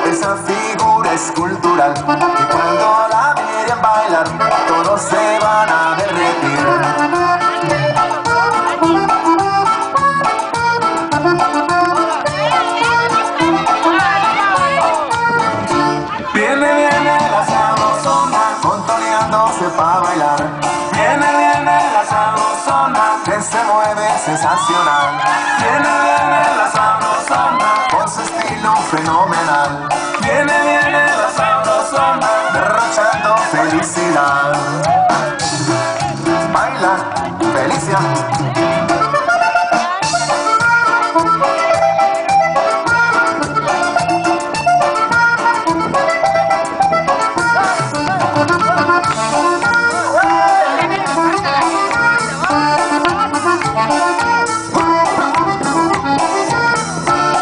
Esa figura escultural, y cuando la miren bailar, todos se van a derretir. Viene la sabrosona, montoneándose pa' bailar. Viene la sabrosona, que se mueve sensacional. Viene la sabrosona, con su estilo fenomenal. Viene la sabrosona, derrochando felicidad. Baila, Felicia.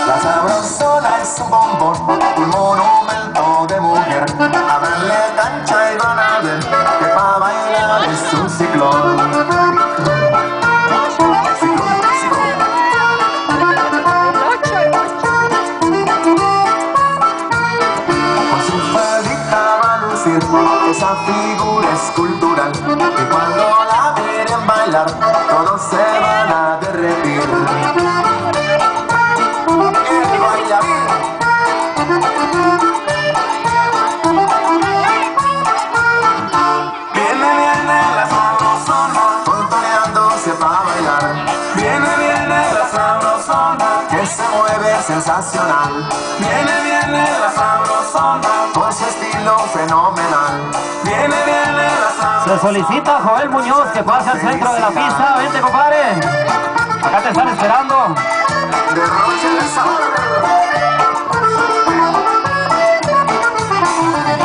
La sabrosona es un bombón, un monumento de mujer. A darle cancha y van a ver que pa' bailar es un ciclón. Con su faldita va a lucir esa figura escultural, y cuando la miren bailar todos se van a derretir. Viene la sabrosona, montoneándose pa' bailar. Viene la sabrosona, que se mueve sensacional. Viene la sabrosona, con su estilo fenomenal. Viene la sabrosona. Se solicita a Joel Muñoz que pase al centro de la pista. Vente, compadre. Acá te están esperando. Derroche de sabor.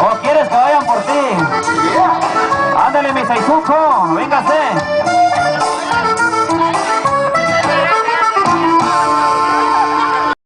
¿O quieres que vayan por ti? Ándale, mi Saizuko, véngase.